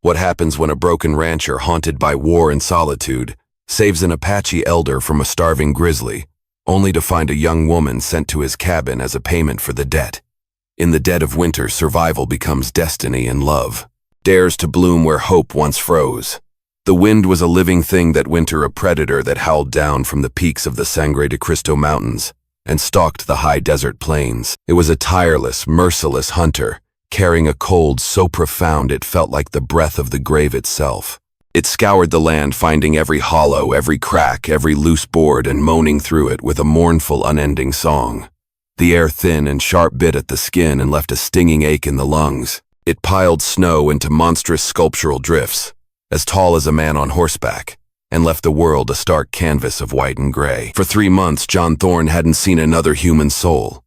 What happens when a broken rancher haunted by war and solitude saves an Apache elder from a starving grizzly, only to find a young woman sent to his cabin as a payment for the debt. In the dead of winter, survival becomes destiny and love dares to bloom where hope once froze. The wind was a living thing that winter, a predator that howled down from the peaks of the Sangre de Cristo Mountains and stalked the high desert plains. It was a tireless, merciless hunter, carrying a cold so profound it felt like the breath of the grave itself. It scoured the land, finding every hollow, every crack, every loose board, and moaning through it with a mournful, unending song. The air thin and sharp bit at the skin and left a stinging ache in the lungs. It piled snow into monstrous sculptural drifts, as tall as a man on horseback, and left the world a stark canvas of white and gray. For 3 months, John Thorne hadn't seen another human soul.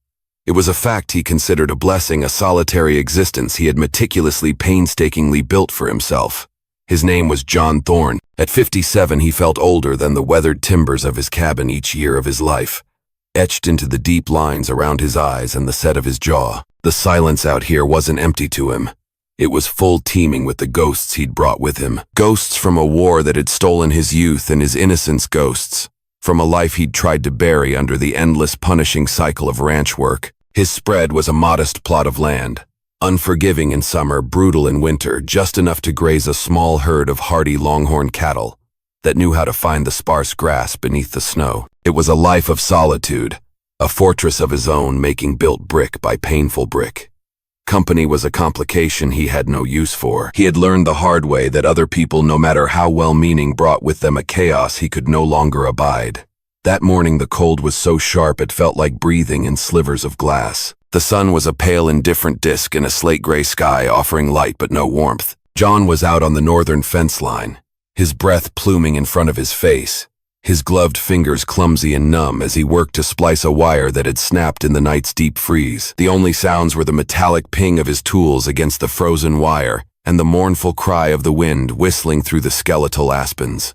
It was a fact he considered a blessing, a solitary existence he had meticulously, painstakingly built for himself. His name was John Thorne. At 57, he felt older than the weathered timbers of his cabin each year of his life, etched into the deep lines around his eyes and the set of his jaw. The silence out here wasn't empty to him. It was full, teeming with the ghosts he'd brought with him. Ghosts from a war that had stolen his youth and his innocence, ghosts from a life he'd tried to bury under the endless, punishing cycle of ranch work. His spread was a modest plot of land, unforgiving in summer, brutal in winter, just enough to graze a small herd of hardy longhorn cattle that knew how to find the sparse grass beneath the snow. It was a life of solitude, a fortress of his own, making built brick by painful brick. Company was a complication he had no use for. He had learned the hard way that other people, no matter how well-meaning, brought with them a chaos he could no longer abide. That morning the cold was so sharp it felt like breathing in slivers of glass. The sun was a pale, indifferent disk in a slate-gray sky, offering light but no warmth. John was out on the northern fence line, his breath pluming in front of his face, his gloved fingers clumsy and numb as he worked to splice a wire that had snapped in the night's deep freeze. The only sounds were the metallic ping of his tools against the frozen wire and the mournful cry of the wind whistling through the skeletal aspens.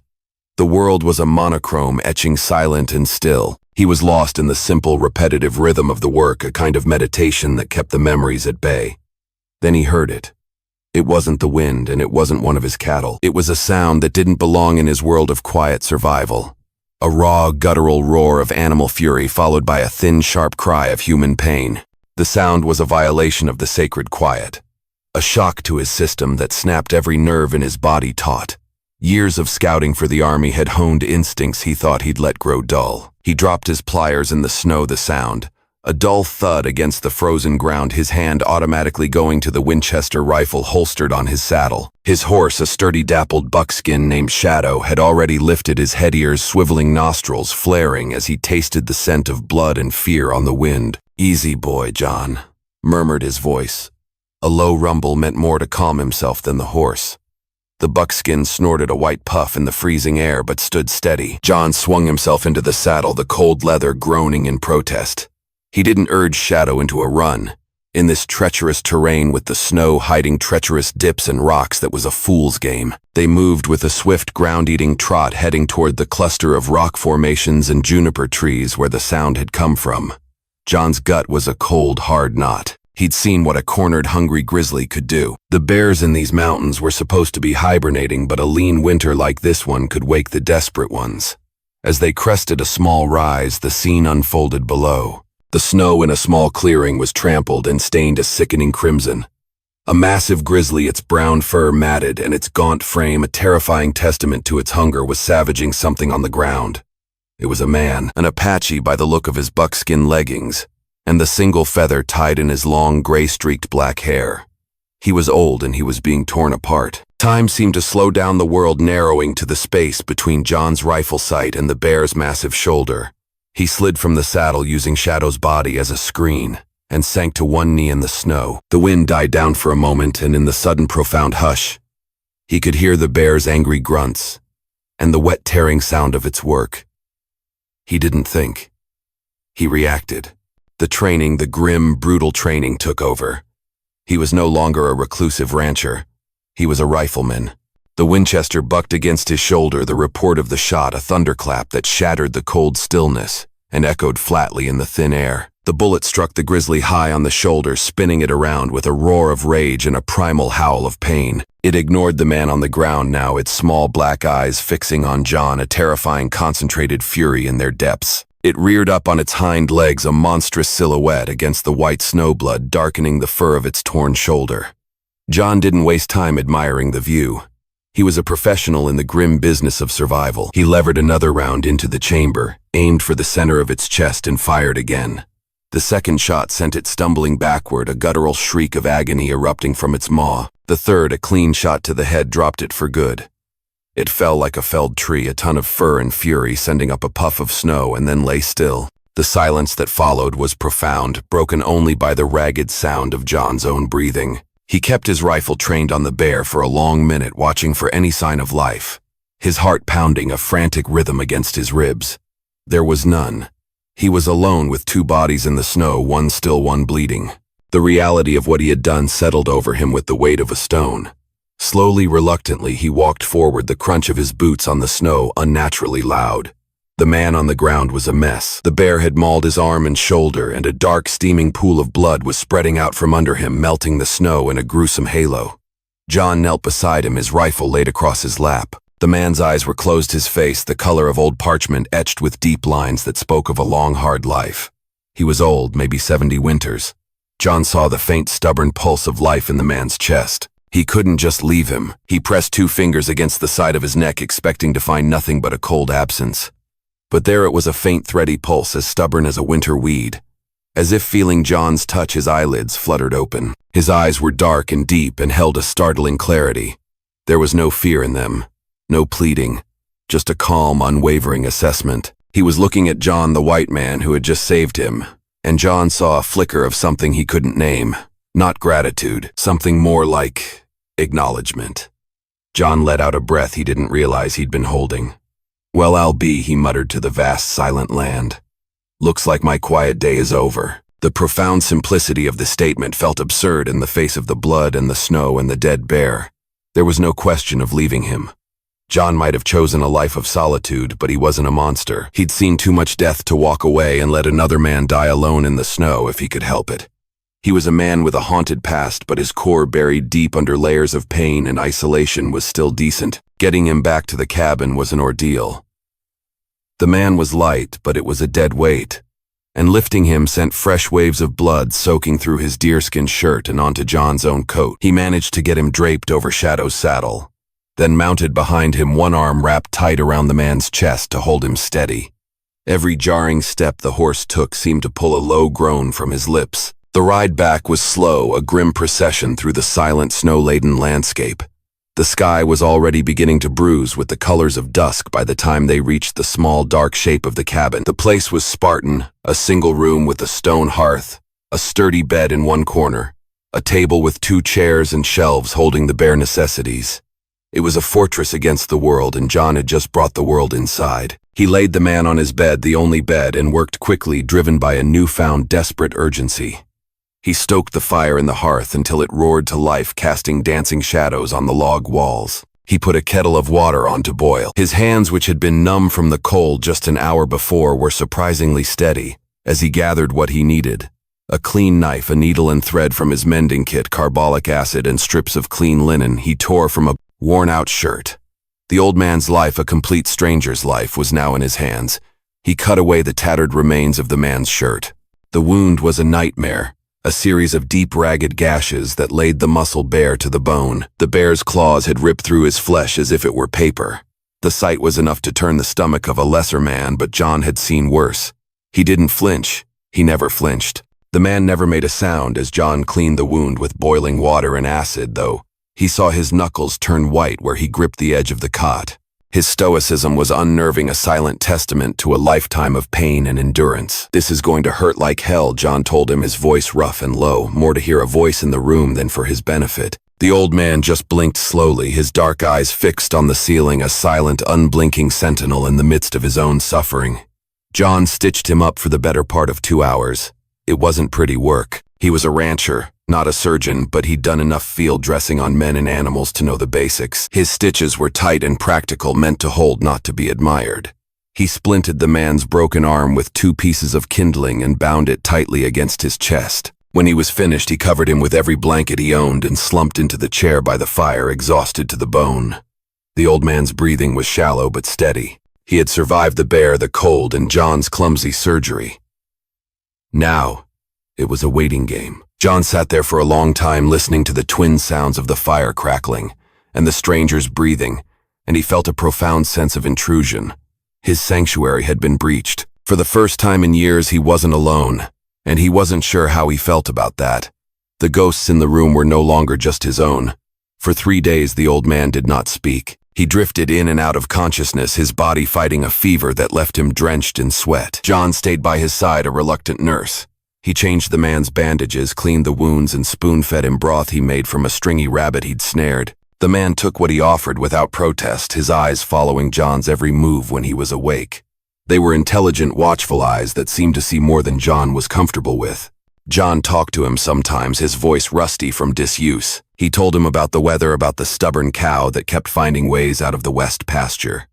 The world was a monochrome, etching silent and still. He was lost in the simple, repetitive rhythm of the work, a kind of meditation that kept the memories at bay. Then he heard it. It wasn't the wind, and it wasn't one of his cattle. It was a sound that didn't belong in his world of quiet survival. A raw, guttural roar of animal fury followed by a thin, sharp cry of human pain. The sound was a violation of the sacred quiet, a shock to his system that snapped every nerve in his body taut. Years of scouting for the army had honed instincts he thought he'd let grow dull. He dropped his pliers in the snow, the sound, a dull thud against the frozen ground, his hand automatically going to the Winchester rifle holstered on his saddle. His horse, a sturdy dappled buckskin named Shadow, had already lifted his head ears, swiveling nostrils flaring as he tasted the scent of blood and fear on the wind. "Easy, boy, John," murmured his voice. A low rumble meant more to calm himself than the horse. The buckskin snorted a white puff in the freezing air but stood steady. John swung himself into the saddle, the cold leather groaning in protest. He didn't urge Shadow into a run. In this treacherous terrain with the snow hiding treacherous dips and rocks, that was a fool's game. They moved with a swift, ground-eating trot, heading toward the cluster of rock formations and juniper trees where the sound had come from. John's gut was a cold, hard knot. He'd seen what a cornered, hungry grizzly could do. The bears in these mountains were supposed to be hibernating, but a lean winter like this one could wake the desperate ones. As they crested a small rise, the scene unfolded below. The snow in a small clearing was trampled and stained a sickening crimson. A massive grizzly, its brown fur matted and its gaunt frame a terrifying testament to its hunger, was savaging something on the ground. It was a man, an Apache by the look of his buckskin leggings, and the single feather tied in his long, gray-streaked black hair. He was old and he was being torn apart. Time seemed to slow down, the world narrowing to the space between John's rifle sight and the bear's massive shoulder. He slid from the saddle using Shadow's body as a screen and sank to one knee in the snow. The wind died down for a moment, and in the sudden profound hush, he could hear the bear's angry grunts and the wet tearing sound of its work. He didn't think. He reacted. The training, the grim, brutal training, took over. He was no longer a reclusive rancher. He was a rifleman. The Winchester bucked against his shoulder, the report of the shot a thunderclap that shattered the cold stillness and echoed flatly in the thin air. The bullet struck the grizzly high on the shoulder, spinning it around with a roar of rage and a primal howl of pain. It ignored the man on the ground now, its small black eyes fixing on John, a terrifying concentrated fury in their depths. It reared up on its hind legs, a monstrous silhouette against the white snowblood darkening the fur of its torn shoulder. John didn't waste time admiring the view. He was a professional in the grim business of survival. He levered another round into the chamber, aimed for the center of its chest, and fired again. The second shot sent it stumbling backward, a guttural shriek of agony erupting from its maw. The third, a clean shot to the head, dropped it for good. It fell like a felled tree, a ton of fur and fury, sending up a puff of snow, and then lay still. The silence that followed was profound, broken only by the ragged sound of John's own breathing. He kept his rifle trained on the bear for a long minute, watching for any sign of life, his heart pounding a frantic rhythm against his ribs. There was none. He was alone with two bodies in the snow, one still, one bleeding. The reality of what he had done settled over him with the weight of a stone. Slowly, reluctantly, he walked forward, the crunch of his boots on the snow unnaturally loud. The man on the ground was a mess. The bear had mauled his arm and shoulder, and a dark, steaming pool of blood was spreading out from under him, melting the snow in a gruesome halo. John knelt beside him, his rifle laid across his lap. The man's eyes were closed, his face the color of old parchment etched with deep lines that spoke of a long, hard life. He was old, maybe 70 winters. John saw the faint, stubborn pulse of life in the man's chest. He couldn't just leave him. He pressed two fingers against the side of his neck, expecting to find nothing but a cold absence. But there it was, a faint, thready pulse as stubborn as a winter weed. As if feeling John's touch, his eyelids fluttered open. His eyes were dark and deep and held a startling clarity. There was no fear in them, no pleading, just a calm, unwavering assessment. He was looking at John, the white man who had just saved him, and John saw a flicker of something he couldn't name. Not gratitude, something more like acknowledgement. John let out a breath he didn't realize he'd been holding. "Well, I'll be," he muttered to the vast, silent land. "Looks like my quiet day is over." The profound simplicity of the statement felt absurd in the face of the blood and the snow and the dead bear. There was no question of leaving him. John might have chosen a life of solitude, but he wasn't a monster. He'd seen too much death to walk away and let another man die alone in the snow if he could help it. He was a man with a haunted past, but his core, buried deep under layers of pain and isolation, was still decent. Getting him back to the cabin was an ordeal. The man was light, but it was a dead weight, and lifting him sent fresh waves of blood soaking through his deerskin shirt and onto John's own coat. He managed to get him draped over Shadow's saddle, then mounted behind him, one arm wrapped tight around the man's chest to hold him steady. Every jarring step the horse took seemed to pull a low groan from his lips. The ride back was slow, a grim procession through the silent, snow-laden landscape. The sky was already beginning to bruise with the colors of dusk by the time they reached the small, dark shape of the cabin. The place was Spartan, a single room with a stone hearth, a sturdy bed in one corner, a table with 2 chairs and shelves holding the bare necessities. It was a fortress against the world, and John had just brought the world inside. He laid the man on his bed, the only bed, and worked quickly, driven by a newfound desperate urgency. He stoked the fire in the hearth until it roared to life, casting dancing shadows on the log walls. He put a kettle of water on to boil. His hands, which had been numb from the cold just an hour before, were surprisingly steady as he gathered what he needed. A clean knife, a needle and thread from his mending kit, carbolic acid, and strips of clean linen he tore from a worn-out shirt. The old man's life, a complete stranger's life, was now in his hands. He cut away the tattered remains of the man's shirt. The wound was a nightmare. A series of deep, ragged gashes that laid the muscle bare to the bone. The bear's claws had ripped through his flesh as if it were paper. The sight was enough to turn the stomach of a lesser man, but John had seen worse. He didn't flinch. He never flinched. The man never made a sound as John cleaned the wound with boiling water and acid, though he saw his knuckles turn white where he gripped the edge of the cot. His stoicism was unnerving, a silent testament to a lifetime of pain and endurance. "This is going to hurt like hell," John told him, his voice rough and low, more to hear a voice in the room than for his benefit. The old man just blinked slowly, his dark eyes fixed on the ceiling, a silent, unblinking sentinel in the midst of his own suffering. John stitched him up for the better part of 2 hours. It wasn't pretty work. He was a rancher, not a surgeon, but he'd done enough field dressing on men and animals to know the basics. His stitches were tight and practical, meant to hold, not to be admired. He splinted the man's broken arm with 2 pieces of kindling and bound it tightly against his chest. When he was finished, he covered him with every blanket he owned and slumped into the chair by the fire, exhausted to the bone. The old man's breathing was shallow but steady. He had survived the bear, the cold, and John's clumsy surgery. Now, it was a waiting game. John sat there for a long time, listening to the twin sounds of the fire crackling and the stranger's breathing, and he felt a profound sense of intrusion. His sanctuary had been breached. For the first time in years, he wasn't alone, and he wasn't sure how he felt about that. The ghosts in the room were no longer just his own. For 3 days, the old man did not speak. He drifted in and out of consciousness, his body fighting a fever that left him drenched in sweat. John stayed by his side, a reluctant nurse. He changed the man's bandages, cleaned the wounds, and spoon-fed him broth he made from a stringy rabbit he'd snared. The man took what he offered without protest, his eyes following John's every move when he was awake. They were intelligent, watchful eyes that seemed to see more than John was comfortable with. John talked to him sometimes, his voice rusty from disuse. He told him about the weather, about the stubborn cow that kept finding ways out of the west pasture.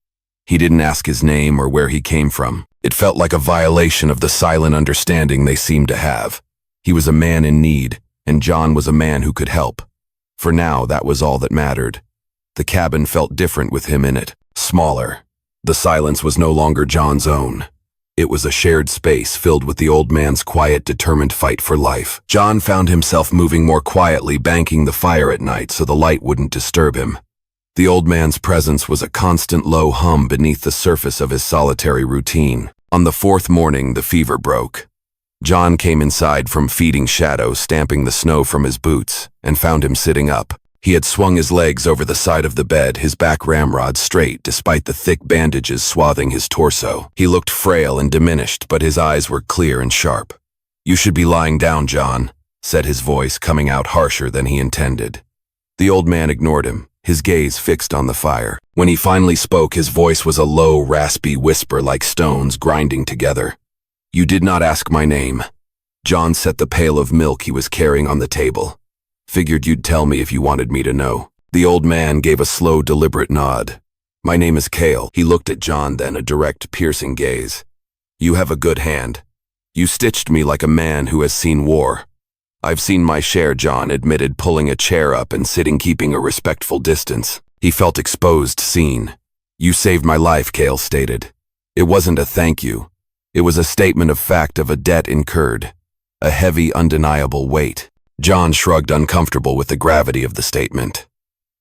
He didn't ask his name or where he came from. It felt like a violation of the silent understanding they seemed to have. He was a man in need, and John was a man who could help. For now, that was all that mattered. The cabin felt different with him in it, smaller. The silence was no longer John's own. It was a shared space filled with the old man's quiet, determined fight for life. John found himself moving more quietly, banking the fire at night so the light wouldn't disturb him. The old man's presence was a constant low hum beneath the surface of his solitary routine. On the 4th morning, the fever broke. John came inside from feeding Shadow, stamping the snow from his boots, and found him sitting up. He had swung his legs over the side of the bed, his back ramrod straight despite the thick bandages swathing his torso. He looked frail and diminished, but his eyes were clear and sharp. "You should be lying down, John," said his voice, coming out harsher than he intended. The old man ignored him, his gaze fixed on the fire. When he finally spoke, his voice was a low, raspy whisper like stones grinding together. "You did not ask my name." John set the pail of milk he was carrying on the table. "Figured you'd tell me if you wanted me to know." The old man gave a slow, deliberate nod. "My name is Kale." He looked at John, then a direct, piercing gaze. "You have a good hand. You stitched me like a man who has seen war." "I've seen my share," John admitted, pulling a chair up and sitting, keeping a respectful distance. He felt exposed, seen. "You saved my life," Kale stated. "It wasn't a thank you. It was a statement of fact, of a debt incurred. A heavy, undeniable weight." John shrugged, uncomfortable with the gravity of the statement.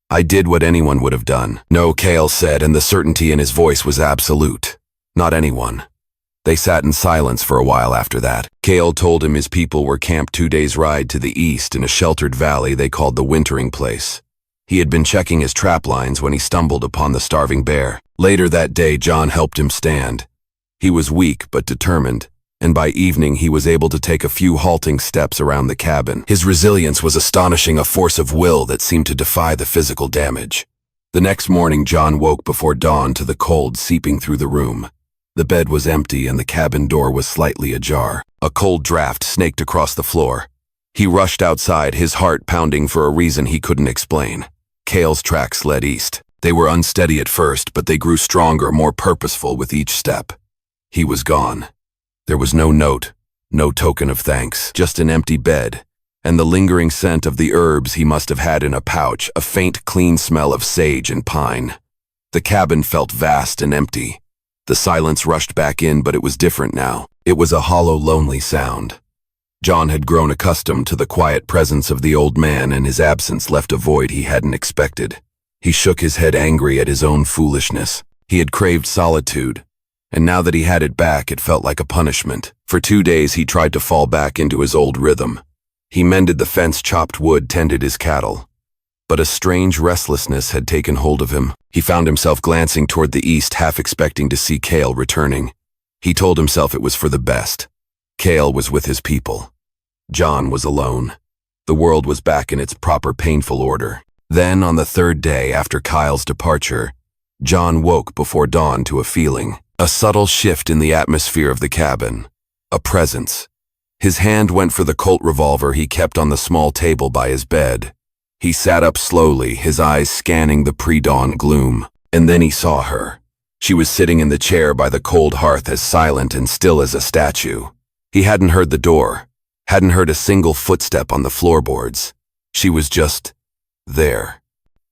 "I did what anyone would have done." "No," Kale said, and the certainty in his voice was absolute. "Not anyone." They sat in silence for a while after that. Kale told him his people were camped 2 days' ride to the east in a sheltered valley they called the wintering place. He had been checking his trap lines when he stumbled upon the starving bear. Later that day, John helped him stand. He was weak but determined, and by evening he was able to take a few halting steps around the cabin. His resilience was astonishing, a force of will that seemed to defy the physical damage. The next morning, John woke before dawn to the cold seeping through the room. The bed was empty and the cabin door was slightly ajar. A cold draft snaked across the floor. He rushed outside, his heart pounding for a reason he couldn't explain. Kale's tracks led east. They were unsteady at first, but they grew stronger, more purposeful with each step. He was gone. There was no note, no token of thanks, just an empty bed, and the lingering scent of the herbs he must have had in a pouch, a faint, clean smell of sage and pine. The cabin felt vast and empty. The silence rushed back in, but it was different now. It was a hollow, lonely sound. John had grown accustomed to the quiet presence of the old man, and his absence left a void he hadn't expected. He shook his head, angry at his own foolishness. He had craved solitude, and now that he had it back, it felt like a punishment. For 2 days, he tried to fall back into his old rhythm. He mended the fence, chopped wood, tended his cattle. But a strange restlessness had taken hold of him. He found himself glancing toward the east, half expecting to see Kale returning. He told himself it was for the best. Kale was with his people. John was alone. The world was back in its proper, painful order. Then, on the 3rd day after Kyle's departure, John woke before dawn to a feeling. A subtle shift in the atmosphere of the cabin. A presence. His hand went for the Colt revolver he kept on the small table by his bed. He sat up slowly, his eyes scanning the pre-dawn gloom. And then he saw her. She was sitting in the chair by the cold hearth as silent and still as a statue. He hadn't heard the door, hadn't heard a single footstep on the floorboards. She was just there.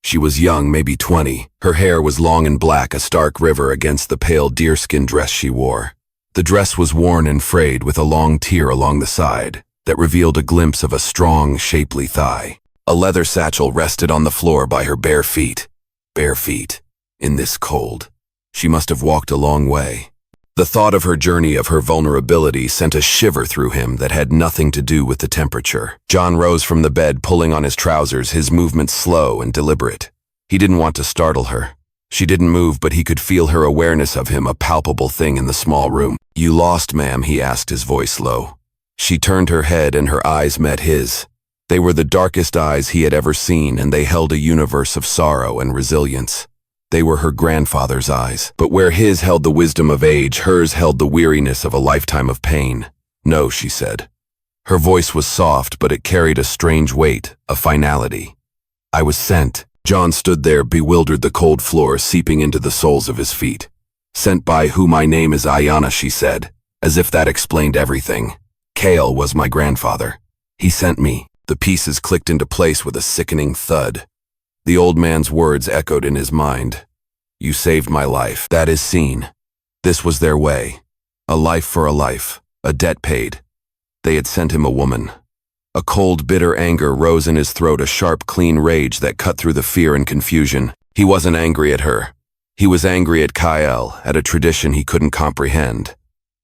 She was young, maybe 20. Her hair was long and black, a stark river against the pale deerskin dress she wore. The dress was worn and frayed with a long tear along the side that revealed a glimpse of a strong, shapely thigh. A leather satchel rested on the floor by her bare feet. Bare feet. In this cold. She must have walked a long way. The thought of her journey, of her vulnerability, sent a shiver through him that had nothing to do with the temperature. John rose from the bed, pulling on his trousers, his movements slow and deliberate. He didn't want to startle her. She didn't move, but he could feel her awareness of him, a palpable thing in the small room. "You lost, ma'am?" he asked, his voice low. She turned her head and her eyes met his. They were the darkest eyes he had ever seen, and they held a universe of sorrow and resilience. They were her grandfather's eyes, but where his held the wisdom of age, hers held the weariness of a lifetime of pain. "No," she said. Her voice was soft, but it carried a strange weight, a finality. "I was sent." John stood there, bewildered, the cold floor seeping into the soles of his feet. "Sent by who? My name is Ayana," she said, as if that explained everything. "Kale was my grandfather. He sent me." The pieces clicked into place with a sickening thud. The old man's words echoed in his mind. "You saved my life. That is seen." This was their way. A life for a life. A debt paid. They had sent him a woman. A cold, bitter anger rose in his throat, a sharp, clean rage that cut through the fear and confusion. He wasn't angry at her. He was angry at Kale, at a tradition he couldn't comprehend.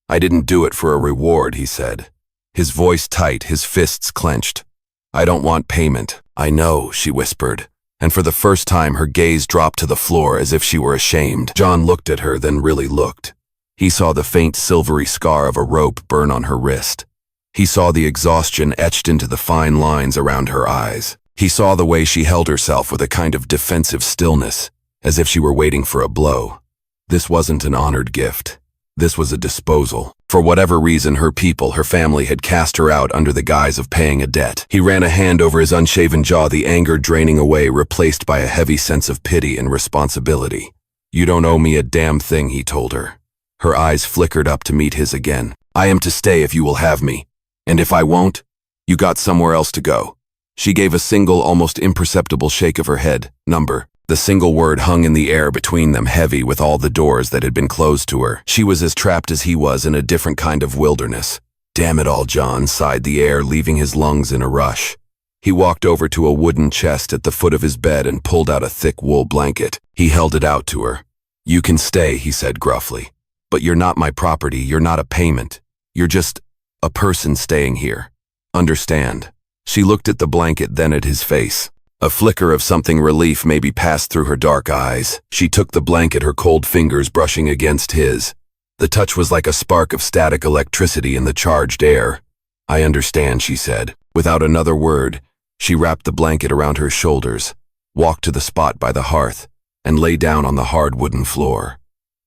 "I didn't do it for a reward," he said. His voice tight, his fists clenched. "I don't want payment." "I know," she whispered. And for the first time her gaze dropped to the floor as if she were ashamed. John looked at her, then really looked. He saw the faint silvery scar of a rope burn on her wrist. He saw the exhaustion etched into the fine lines around her eyes. He saw the way she held herself with a kind of defensive stillness, as if she were waiting for a blow. This wasn't an honored gift. This was a disposal. For whatever reason, her people, her family, had cast her out under the guise of paying a debt. He ran a hand over his unshaven jaw, the anger draining away, replaced by a heavy sense of pity and responsibility. "You don't owe me a damn thing," he told her. Her eyes flickered up to meet his again. "I am to stay if you will have me. And if I won't, you got somewhere else to go." She gave a single, almost imperceptible shake of her head. "Number." The single word hung in the air between them, heavy with all the doors that had been closed to her. She was as trapped as he was in a different kind of wilderness. "Damn it all," John sighed, the air leaving his lungs in a rush. He walked over to a wooden chest at the foot of his bed and pulled out a thick wool blanket. He held it out to her. "You can stay," he said gruffly. "But you're not my property, you're not a payment. You're just a person staying here. Understand?" She looked at the blanket, then at his face. A flicker of something relief maybe passed through her dark eyes. She took the blanket, her cold fingers brushing against his. The touch was like a spark of static electricity in the charged air. "I understand," she said. Without another word, she wrapped the blanket around her shoulders, walked to the spot by the hearth, and lay down on the hard wooden floor.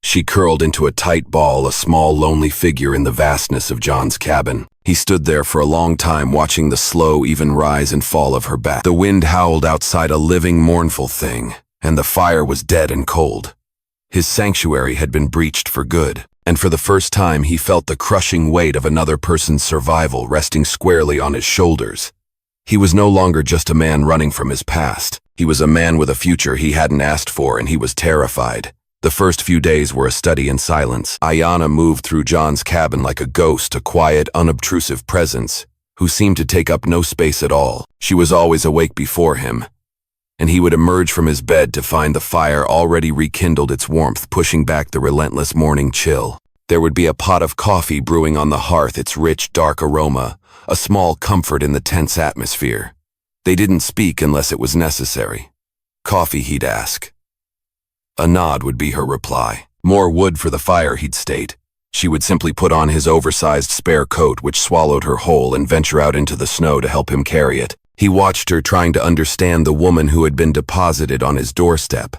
She curled into a tight ball, a small, lonely figure in the vastness of John's cabin. He stood there for a long time, watching the slow, even rise and fall of her back. The wind howled outside, a living, mournful thing, and the fire was dead and cold. His sanctuary had been breached for good, and for the first time he felt the crushing weight of another person's survival resting squarely on his shoulders. He was no longer just a man running from his past. He was a man with a future he hadn't asked for, and he was terrified. The first few days were a study in silence. Ayana moved through John's cabin like a ghost, a quiet, unobtrusive presence, who seemed to take up no space at all. She was always awake before him, and he would emerge from his bed to find the fire already rekindled its warmth, pushing back the relentless morning chill. There would be a pot of coffee brewing on the hearth, its rich, dark aroma, a small comfort in the tense atmosphere. They didn't speak unless it was necessary. "Coffee?" he'd ask. A nod would be her reply. "More wood for the fire," he'd state. She would simply put on his oversized spare coat, which swallowed her whole, and venture out into the snow to help him carry it. He watched her, trying to understand the woman who had been deposited on his doorstep.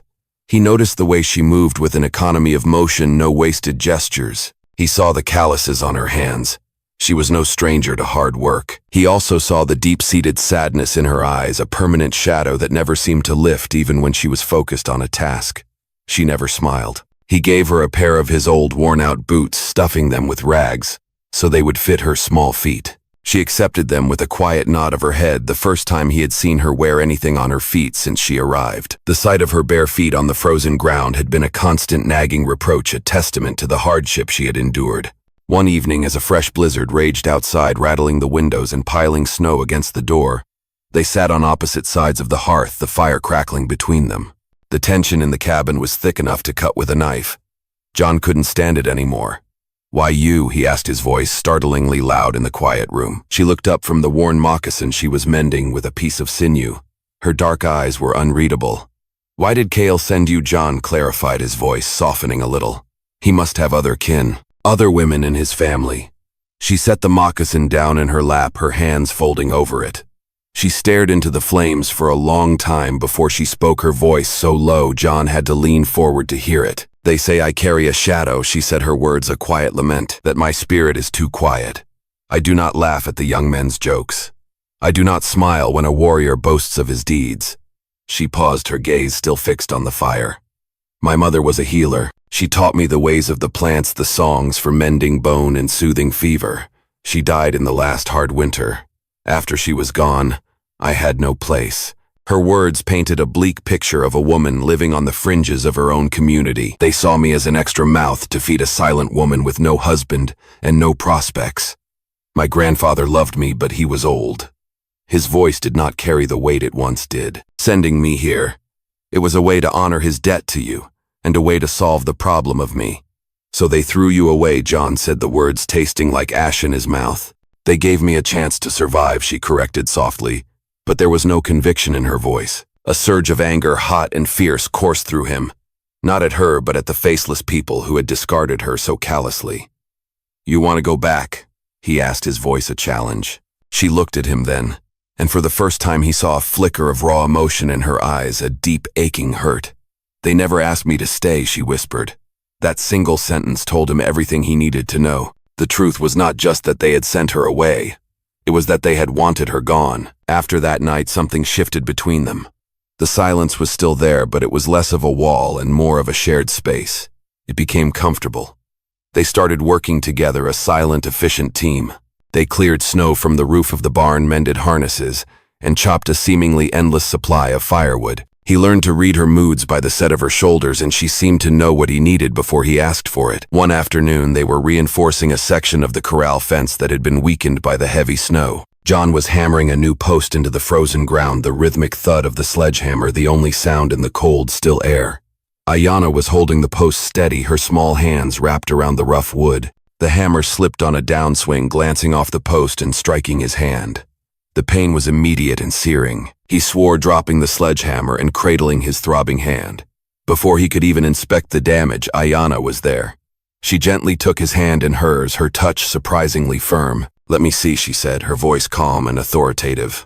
He noticed the way she moved with an economy of motion, no wasted gestures. He saw the calluses on her hands. She was no stranger to hard work. He also saw the deep-seated sadness in her eyes, a permanent shadow that never seemed to lift even when she was focused on a task. She never smiled. He gave her a pair of his old worn-out boots, stuffing them with rags, so they would fit her small feet. She accepted them with a quiet nod of her head, the first time he had seen her wear anything on her feet since she arrived. The sight of her bare feet on the frozen ground had been a constant nagging reproach, a testament to the hardship she had endured. One evening, as a fresh blizzard raged outside, rattling the windows and piling snow against the door, they sat on opposite sides of the hearth, the fire crackling between them. The tension in the cabin was thick enough to cut with a knife. John couldn't stand it anymore. "Why you?" he asked, his voice startlingly loud in the quiet room. She looked up from the worn moccasin she was mending with a piece of sinew. Her dark eyes were unreadable. "Why did Kale send you?" John clarified, his voice softening a little. "He must have other kin, other women in his family." She set the moccasin down in her lap, her hands folding over it. She stared into the flames for a long time before she spoke, her voice so low John had to lean forward to hear it. "They say I carry a shadow," she said, her words a quiet lament, "that my spirit is too quiet. I do not laugh at the young men's jokes. I do not smile when a warrior boasts of his deeds." She paused, her gaze still fixed on the fire. "My mother was a healer. She taught me the ways of the plants, the songs for mending bone and soothing fever. She died in the last hard winter. After she was gone, I had no place." Her words painted a bleak picture of a woman living on the fringes of her own community. "They saw me as an extra mouth to feed a silent woman with no husband and no prospects. My grandfather loved me, but he was old. His voice did not carry the weight it once did. Sending me here, it was a way to honor his debt to you, and a way to solve the problem of me. So they threw you away," John said, the words tasting like ash in his mouth. "They gave me a chance to survive," she corrected softly, but there was no conviction in her voice. A surge of anger, hot and fierce, coursed through him, not at her but at the faceless people who had discarded her so callously. "You want to go back?" he asked, his voice a challenge. She looked at him then, and for the first time he saw a flicker of raw emotion in her eyes, a deep, aching hurt. "They never asked me to stay," she whispered. That single sentence told him everything he needed to know. The truth was not just that they had sent her away. It was that they had wanted her gone. After that night, something shifted between them. The silence was still there, but it was less of a wall and more of a shared space. It became comfortable. They started working together, a silent, efficient team. They cleared snow from the roof of the barn, mended harnesses, and chopped a seemingly endless supply of firewood. He learned to read her moods by the set of her shoulders, and she seemed to know what he needed before he asked for it. One afternoon, they were reinforcing a section of the corral fence that had been weakened by the heavy snow. John was hammering a new post into the frozen ground, the rhythmic thud of the sledgehammer the only sound in the cold, still air. Ayana was holding the post steady, her small hands wrapped around the rough wood. The hammer slipped on a downswing, glancing off the post and striking his hand. The pain was immediate and searing. He swore, dropping the sledgehammer and cradling his throbbing hand. Before he could even inspect the damage, Ayana was there. She gently took his hand in hers, her touch surprisingly firm. "Let me see," she said, her voice calm and authoritative.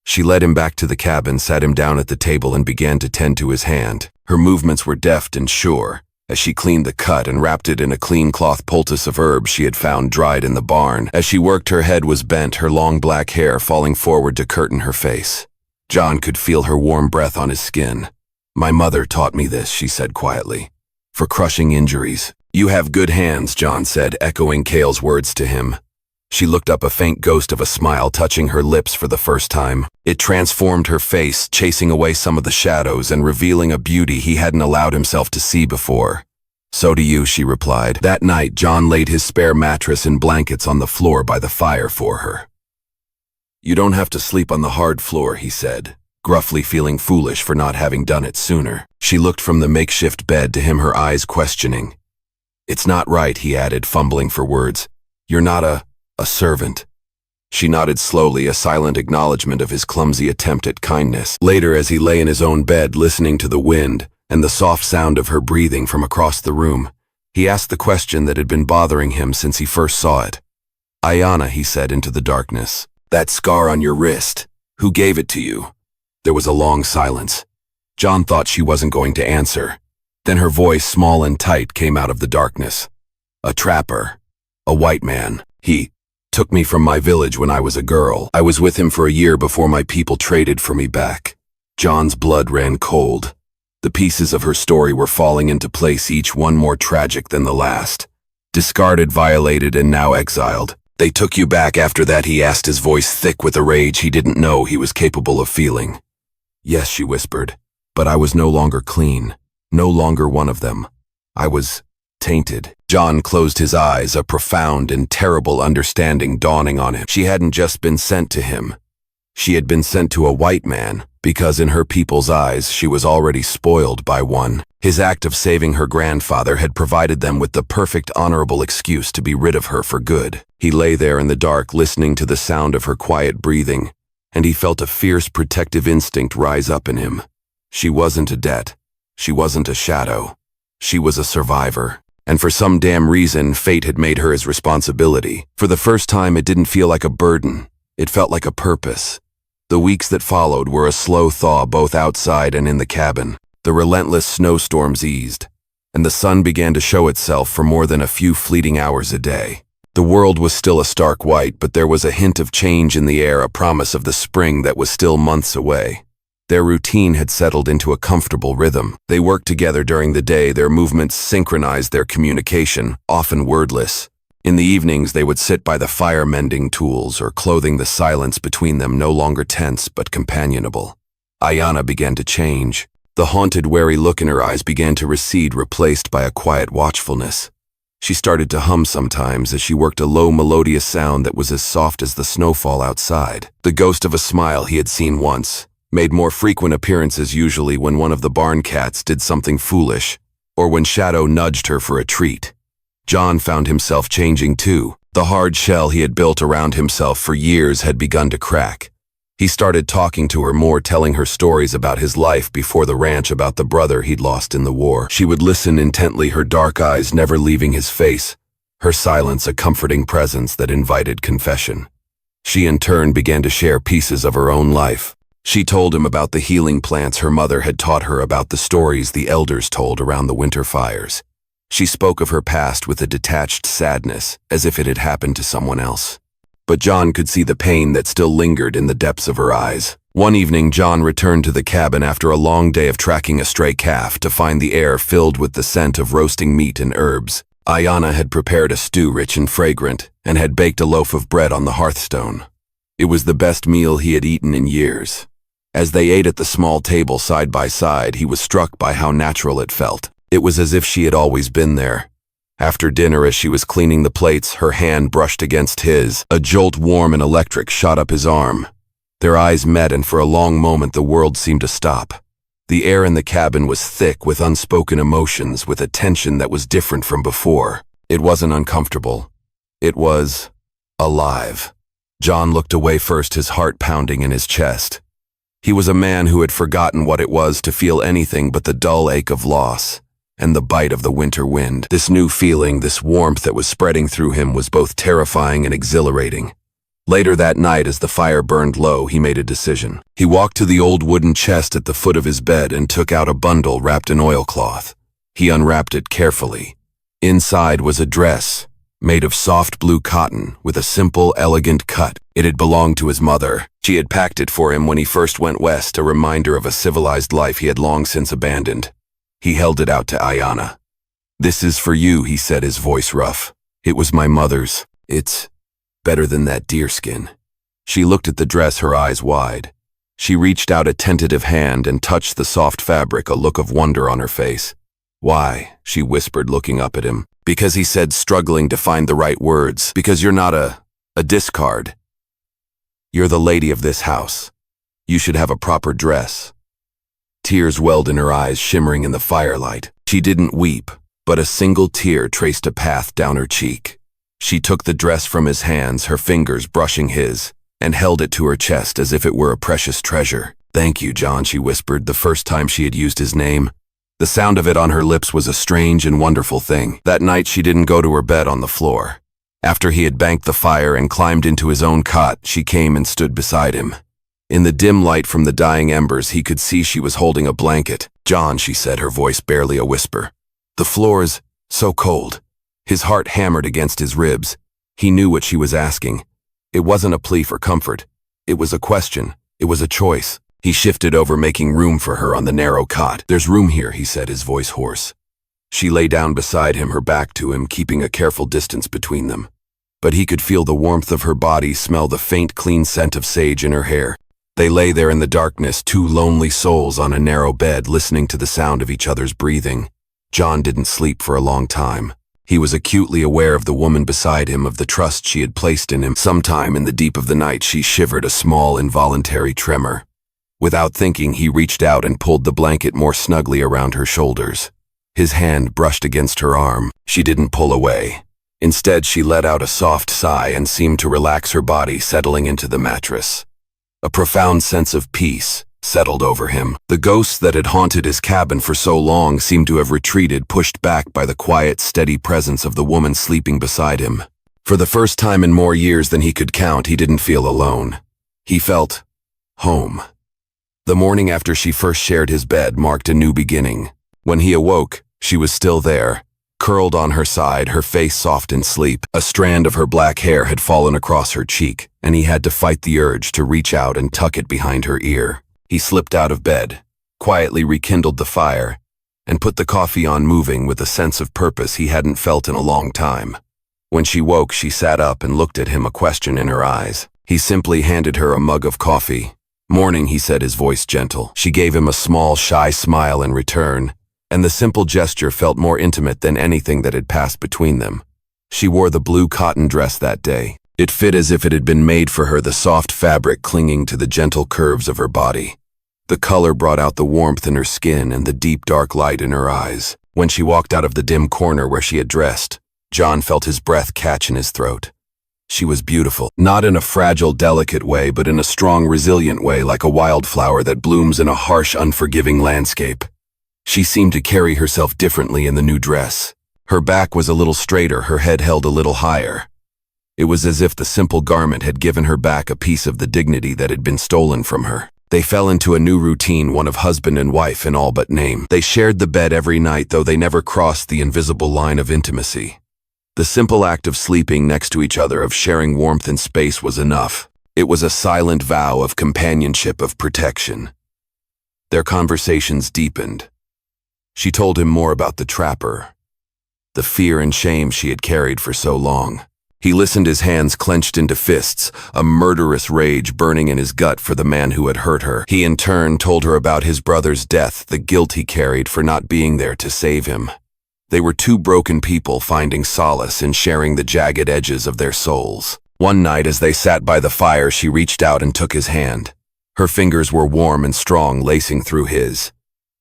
She led him back to the cabin, sat him down at the table, and began to tend to his hand. Her movements were deft and sure, as she cleaned the cut and wrapped it in a clean cloth poultice of herbs she had found dried in the barn. As she worked, her head was bent, her long black hair falling forward to curtain her face. John could feel her warm breath on his skin. "My mother taught me this," she said quietly, "for crushing injuries." "You have good hands," John said, echoing Kale's words to him. She looked up, a faint ghost of a smile touching her lips for the first time. It transformed her face, chasing away some of the shadows and revealing a beauty he hadn't allowed himself to see before. "So do you," she replied. That night, John laid his spare mattress and blankets on the floor by the fire for her. "You don't have to sleep on the hard floor," he said, gruffly, feeling foolish for not having done it sooner. She looked from the makeshift bed to him, her eyes questioning. "It's not right," he added, fumbling for words. "You're not a servant." She nodded slowly, a silent acknowledgement of his clumsy attempt at kindness. Later, as he lay in his own bed, listening to the wind and the soft sound of her breathing from across the room, he asked the question that had been bothering him since he first saw it. "Ayana," he said into the darkness, "that scar on your wrist, who gave it to you?" There was a long silence. John thought she wasn't going to answer. Then her voice, small and tight, came out of the darkness. "A trapper. A white man. He took me from my village when I was a girl. I was with him for a year before my people traded for me back." John's blood ran cold. The pieces of her story were falling into place, each one more tragic than the last. Discarded, violated, and now exiled. "They took you back after that?" he asked, his voice thick with a rage he didn't know he was capable of feeling. "Yes," she whispered, "but I was no longer clean, no longer one of them. I was tainted." John closed his eyes, a profound and terrible understanding dawning on him. She hadn't just been sent to him. She had been sent to a white man, because in her people's eyes she was already spoiled by one. His act of saving her grandfather had provided them with the perfect, honorable excuse to be rid of her for good. He lay there in the dark, listening to the sound of her quiet breathing, and he felt a fierce protective instinct rise up in him. She wasn't a debt. She wasn't a shadow. She was a survivor. And for some damn reason, fate had made her his responsibility. For the first time, it didn't feel like a burden. It felt like a purpose. The weeks that followed were a slow thaw both outside and in the cabin. The relentless snowstorms eased, and the sun began to show itself for more than a few fleeting hours a day. The world was still a stark white, but there was a hint of change in the air, a promise of the spring that was still months away. Their routine had settled into a comfortable rhythm. They worked together during the day, their movements synchronized their communication, often wordless. In the evenings, they would sit by the fire mending tools or clothing the silence between them, no longer tense but companionable. Ayana began to change. The haunted, wary look in her eyes began to recede, replaced by a quiet watchfulness. She started to hum sometimes as she worked, a low, melodious sound that was as soft as the snowfall outside. The ghost of a smile he had seen once made more frequent appearances, usually when one of the barn cats did something foolish, or when Shadow nudged her for a treat. John found himself changing too. The hard shell he had built around himself for years had begun to crack. He started talking to her more, telling her stories about his life before the ranch, about the brother he'd lost in the war. She would listen intently, her dark eyes never leaving his face, her silence a comforting presence that invited confession. She in turn began to share pieces of her own life. She told him about the healing plants her mother had taught her, about the stories the elders told around the winter fires. She spoke of her past with a detached sadness, as if it had happened to someone else. But John could see the pain that still lingered in the depths of her eyes. One evening, John returned to the cabin after a long day of tracking a stray calf to find the air filled with the scent of roasting meat and herbs. Ayana had prepared a stew rich and fragrant, and had baked a loaf of bread on the hearthstone. It was the best meal he had eaten in years. As they ate at the small table side by side, he was struck by how natural it felt. It was as if she had always been there. After dinner, as she was cleaning the plates, her hand brushed against his. A jolt, warm and electric, shot up his arm. Their eyes met, and for a long moment the world seemed to stop. The air in the cabin was thick with unspoken emotions, with a tension that was different from before. It wasn't uncomfortable. It was alive. John looked away first, his heart pounding in his chest. He was a man who had forgotten what it was to feel anything but the dull ache of loss and the bite of the winter wind. This new feeling, this warmth that was spreading through him, was both terrifying and exhilarating. Later that night, as the fire burned low, he made a decision. He walked to the old wooden chest at the foot of his bed and took out a bundle wrapped in oilcloth. He unwrapped it carefully. Inside was a dress made of soft blue cotton with a simple, elegant cut. It had belonged to his mother. She had packed it for him when he first went west, a reminder of a civilized life he had long since abandoned. He held it out to Ayana. "This is for you," he said, his voice rough. "It was my mother's. It's better than that deerskin." She looked at the dress, her eyes wide. She reached out a tentative hand and touched the soft fabric, a look of wonder on her face. "Why?" she whispered, looking up at him. "Because," he said, struggling to find the right words. "Because you're not a discard. You're the lady of this house. You should have a proper dress." Tears welled in her eyes, shimmering in the firelight. She didn't weep, but a single tear traced a path down her cheek. She took the dress from his hands, her fingers brushing his, and held it to her chest as if it were a precious treasure. "Thank you, John," she whispered, the first time she had used his name. The sound of it on her lips was a strange and wonderful thing. That night she didn't go to her bed on the floor. After he had banked the fire and climbed into his own cot, she came and stood beside him. In the dim light from the dying embers, he could see she was holding a blanket. "John," she said, her voice barely a whisper. "The floor is so cold." His heart hammered against his ribs. He knew what she was asking. It wasn't a plea for comfort. It was a question. It was a choice. He shifted over, making room for her on the narrow cot. "There's room here," he said, his voice hoarse. She lay down beside him, her back to him, keeping a careful distance between them. But he could feel the warmth of her body, smell the faint, clean scent of sage in her hair. They lay there in the darkness, two lonely souls on a narrow bed, listening to the sound of each other's breathing. John didn't sleep for a long time. He was acutely aware of the woman beside him, of the trust she had placed in him. Sometime in the deep of the night, she shivered, a small, involuntary tremor. Without thinking, he reached out and pulled the blanket more snugly around her shoulders. His hand brushed against her arm. She didn't pull away. Instead, she let out a soft sigh and seemed to relax her body, settling into the mattress. A profound sense of peace settled over him. The ghosts that had haunted his cabin for so long seemed to have retreated, pushed back by the quiet, steady presence of the woman sleeping beside him. For the first time in more years than he could count, he didn't feel alone. He felt home. The morning after she first shared his bed marked a new beginning. When he awoke, she was still there, curled on her side, her face soft in sleep. A strand of her black hair had fallen across her cheek, and he had to fight the urge to reach out and tuck it behind her ear. He slipped out of bed, quietly rekindled the fire, and put the coffee on, moving with a sense of purpose he hadn't felt in a long time. When she woke, she sat up and looked at him, a question in her eyes. He simply handed her a mug of coffee. "Morning," he said, his voice gentle. She gave him a small, shy smile in return, and the simple gesture felt more intimate than anything that had passed between them. She wore the blue cotton dress that day. It fit as if it had been made for her, the soft fabric clinging to the gentle curves of her body. The color brought out the warmth in her skin and the deep, dark light in her eyes. When she walked out of the dim corner where she had dressed, John felt his breath catch in his throat. She was beautiful, not in a fragile, delicate way, but in a strong, resilient way, like a wildflower that blooms in a harsh, unforgiving landscape. She seemed to carry herself differently in the new dress. Her back was a little straighter, her head held a little higher. It was as if the simple garment had given her back a piece of the dignity that had been stolen from her. They fell into a new routine, one of husband and wife in all but name. They shared the bed every night, though they never crossed the invisible line of intimacy. The simple act of sleeping next to each other, of sharing warmth and space, was enough. It was a silent vow of companionship, of protection. Their conversations deepened. She told him more about the trapper, the fear and shame she had carried for so long. He listened, his hands clenched into fists, a murderous rage burning in his gut for the man who had hurt her. He in turn told her about his brother's death, the guilt he carried for not being there to save him. They were two broken people finding solace in sharing the jagged edges of their souls. One night, as they sat by the fire, she reached out and took his hand. Her fingers were warm and strong, lacing through his.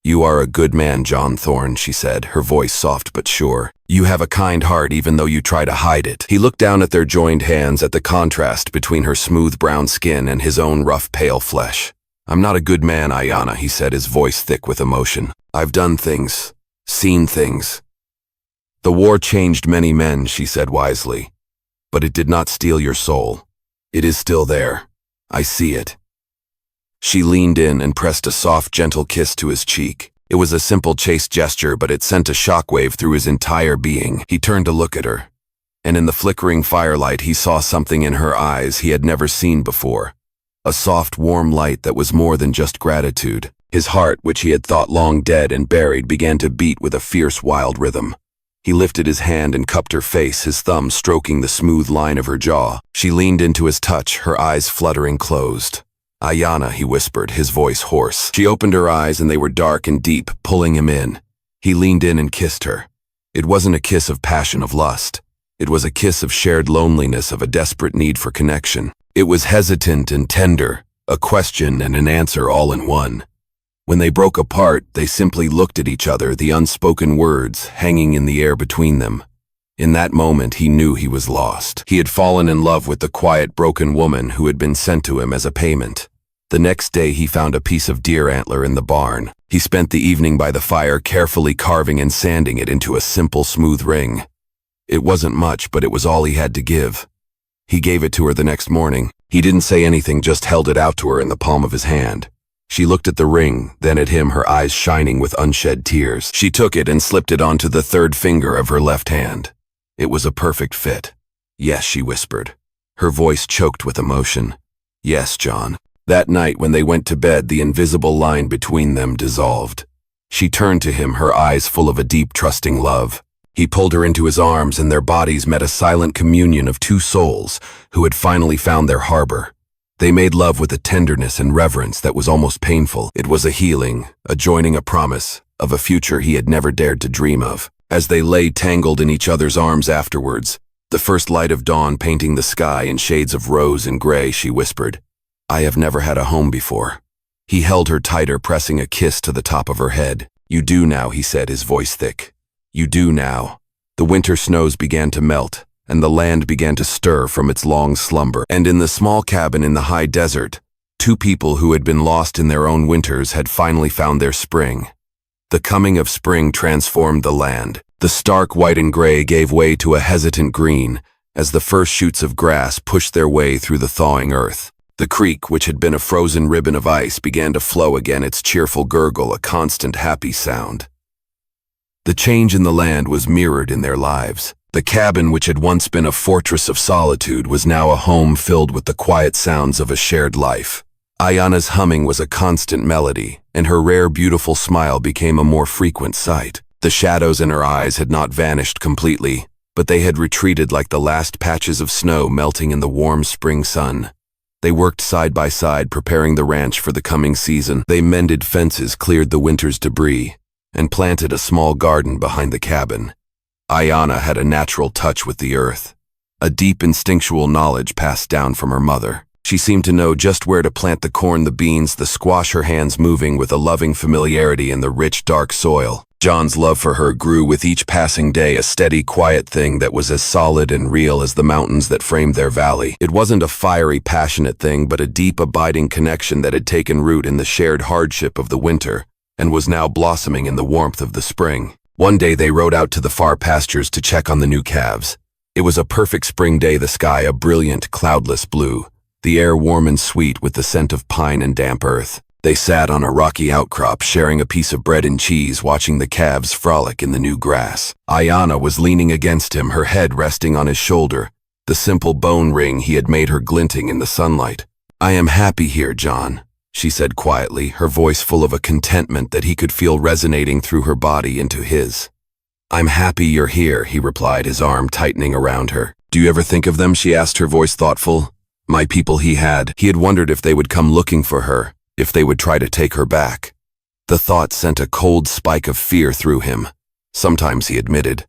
"You are a good man, John Thorne," she said, her voice soft but sure. "You have a kind heart, even though you try to hide it." He looked down at their joined hands, at the contrast between her smooth brown skin and his own rough, pale flesh. "I'm not a good man, Ayana," he said, his voice thick with emotion. "I've done things, seen things." "The war changed many men," she said wisely, "but it did not steal your soul. It is still there. I see it." She leaned in and pressed a soft, gentle kiss to his cheek. It was a simple, chaste gesture, but it sent a shockwave through his entire being. He turned to look at her, and in the flickering firelight he saw something in her eyes he had never seen before. A soft, warm light that was more than just gratitude. His heart, which he had thought long dead and buried, began to beat with a fierce, wild rhythm. He lifted his hand and cupped her face, his thumb stroking the smooth line of her jaw. She leaned into his touch, her eyes fluttering closed. "Ayana," he whispered, his voice hoarse. She opened her eyes, and they were dark and deep, pulling him in. He leaned in and kissed her. It wasn't a kiss of passion, of lust. It was a kiss of shared loneliness, of a desperate need for connection. It was hesitant and tender, a question and an answer all in one. When they broke apart, they simply looked at each other, the unspoken words hanging in the air between them. In that moment, he knew he was lost. He had fallen in love with the quiet, broken woman who had been sent to him as a payment. The next day, he found a piece of deer antler in the barn. He spent the evening by the fire, carefully carving and sanding it into a simple, smooth ring. It wasn't much, but it was all he had to give. He gave it to her the next morning. He didn't say anything, just held it out to her in the palm of his hand. She looked at the ring, then at him, her eyes shining with unshed tears. She took it and slipped it onto the third finger of her left hand. It was a perfect fit. "Yes," she whispered, her voice choked with emotion. "Yes, John." That night when they went to bed, the invisible line between them dissolved. She turned to him, her eyes full of a deep, trusting love. He pulled her into his arms, and their bodies met a silent communion of two souls who had finally found their harbor. They made love with a tenderness and reverence that was almost painful. It was a healing, a joining, a promise of a future he had never dared to dream of. As they lay tangled in each other's arms afterwards, the first light of dawn painting the sky in shades of rose and gray, she whispered, "I have never had a home before." He held her tighter, pressing a kiss to the top of her head. "You do now," he said, his voice thick. "You do now." The winter snows began to melt, and the land began to stir from its long slumber. And in the small cabin in the high desert, two people who had been lost in their own winters had finally found their spring. The coming of spring transformed the land. The stark white and gray gave way to a hesitant green as the first shoots of grass pushed their way through the thawing earth. The creek, which had been a frozen ribbon of ice, began to flow again, its cheerful gurgle a constant happy sound. The change in the land was mirrored in their lives. The cabin, which had once been a fortress of solitude, was now a home filled with the quiet sounds of a shared life. Ayana's humming was a constant melody, and her rare, beautiful smile became a more frequent sight. The shadows in her eyes had not vanished completely, but they had retreated like the last patches of snow melting in the warm spring sun. They worked side by side, preparing the ranch for the coming season. They mended fences, cleared the winter's debris, and planted a small garden behind the cabin. Ayana had a natural touch with the earth, a deep instinctual knowledge passed down from her mother. She seemed to know just where to plant the corn, the beans, the squash, her hands moving with a loving familiarity in the rich, dark soil. John's love for her grew with each passing day, a steady, quiet thing that was as solid and real as the mountains that framed their valley. It wasn't a fiery, passionate thing, but a deep, abiding connection that had taken root in the shared hardship of the winter and was now blossoming in the warmth of the spring. One day they rode out to the far pastures to check on the new calves. It was a perfect spring day, the sky a brilliant, cloudless blue, the air warm and sweet with the scent of pine and damp earth. They sat on a rocky outcrop, sharing a piece of bread and cheese, watching the calves frolic in the new grass. Ayana was leaning against him, her head resting on his shoulder, the simple bone ring he had made her glinting in the sunlight. "I am happy here, John," she said quietly, her voice full of a contentment that he could feel resonating through her body into his. "I'm happy you're here," he replied, his arm tightening around her. "Do you ever think of them?" she asked, her voice thoughtful. My people he had wondered if they would come looking for her, if they would try to take her back. The thought sent a cold spike of fear through him. Sometimes, he admitted.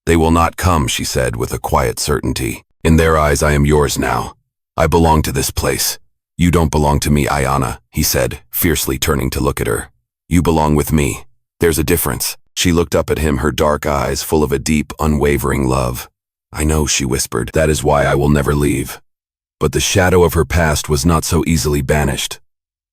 "They will not come," she said with a quiet certainty. "In their eyes, I am yours now. I belong to this place. You don't belong to me, Ayana," he said, fiercely turning to look at her. "You belong with me. There's a difference." She looked up at him, her dark eyes full of a deep, unwavering love. "I know," she whispered. "That is why I will never leave." But the shadow of her past was not so easily banished.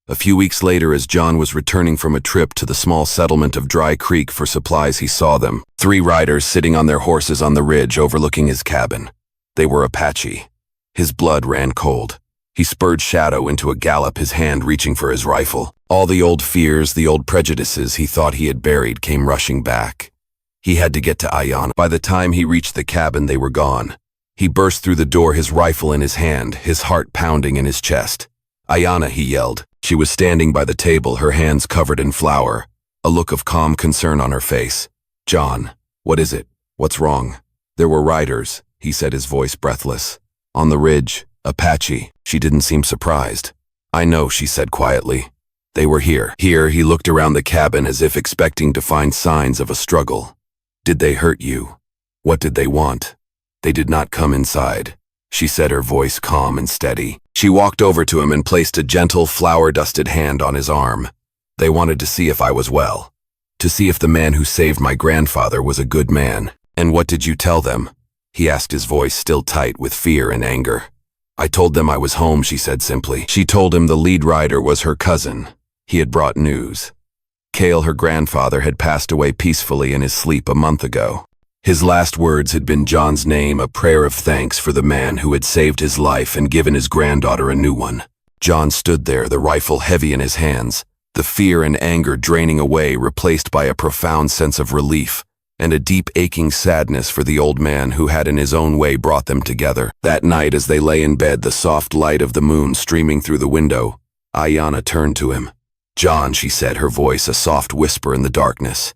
A few weeks later, as John was returning from a trip to the small settlement of Dry Creek for supplies, he saw them, 3 riders sitting on their horses on the ridge overlooking his cabin. They were Apache. His blood ran cold. He spurred Shadow into a gallop, his hand reaching for his rifle. All the old fears, the old prejudices he thought he had buried came rushing back. He had to get to Ayana. By the time he reached the cabin, they were gone. He burst through the door, his rifle in his hand, his heart pounding in his chest. "Ayana," he yelled. She was standing by the table, her hands covered in flour, a look of calm concern on her face. "John, what is it? What's wrong?" "There were riders," he said, his voice breathless. "On the ridge, Apache." She didn't seem surprised. "I know," she said quietly. "They were here." Here, he looked around the cabin as if expecting to find signs of a struggle. "Did they hurt you? What did they want?" "They did not come inside," she said, her voice calm and steady. She walked over to him and placed a gentle, flour-dusted hand on his arm. "They wanted to see if I was well, to see if the man who saved my grandfather was a good man." "And what did you tell them?" he asked, his voice still tight with fear and anger. "I told them I was home," she said simply. She told him the lead rider was her cousin. He had brought news. Kale, her grandfather, had passed away peacefully in his sleep a month ago. His last words had been John's name, a prayer of thanks for the man who had saved his life and given his granddaughter a new one. John stood there, the rifle heavy in his hands, the fear and anger draining away, replaced by a profound sense of relief and a deep aching sadness for the old man who had in his own way brought them together. That night, as they lay in bed, the soft light of the moon streaming through the window, Ayana turned to him. "John," she said, her voice a soft whisper in the darkness.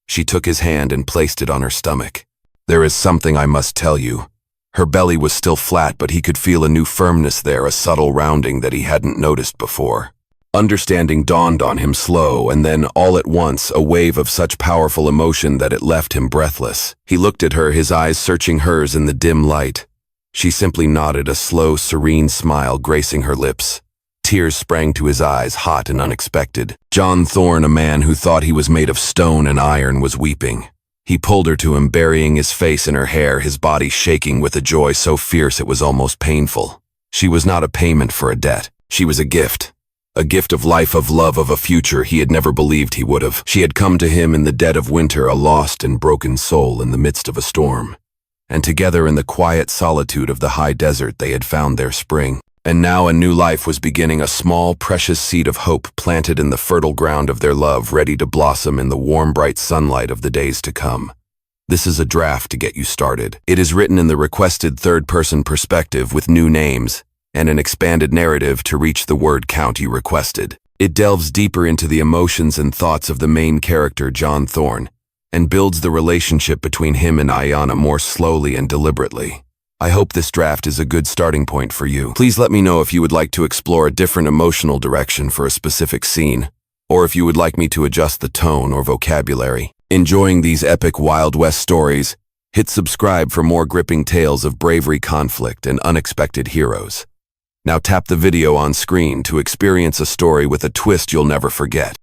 She took his hand and placed it on her stomach. "There is something I must tell you." Her belly was still flat, but he could feel a new firmness there, a subtle rounding that he hadn't noticed before. Understanding dawned on him slow, and then, all at once, a wave of such powerful emotion that it left him breathless. He looked at her, his eyes searching hers in the dim light. She simply nodded, a slow, serene smile gracing her lips. Tears sprang to his eyes, hot and unexpected. John Thorne, a man who thought he was made of stone and iron, was weeping. He pulled her to him, burying his face in her hair, his body shaking with a joy so fierce it was almost painful. She was not a payment for a debt. She was a gift. A gift of life, of love, of a future he had never believed he would have. She had come to him in the dead of winter, a lost and broken soul in the midst of a storm. And together in the quiet solitude of the high desert they had found their spring. And now a new life was beginning, a small, precious seed of hope planted in the fertile ground of their love, ready to blossom in the warm, bright sunlight of the days to come. This is a draft to get you started. It is written in the requested third-person perspective with new names and an expanded narrative to reach the word count you requested. It delves deeper into the emotions and thoughts of the main character, John Thorne, and builds the relationship between him and Ayana more slowly and deliberately. I hope this draft is a good starting point for you. Please let me know if you would like to explore a different emotional direction for a specific scene, or if you would like me to adjust the tone or vocabulary. Enjoying these epic Wild West stories? Hit subscribe for more gripping tales of bravery, conflict, and unexpected heroes. Now tap the video on screen to experience a story with a twist you'll never forget.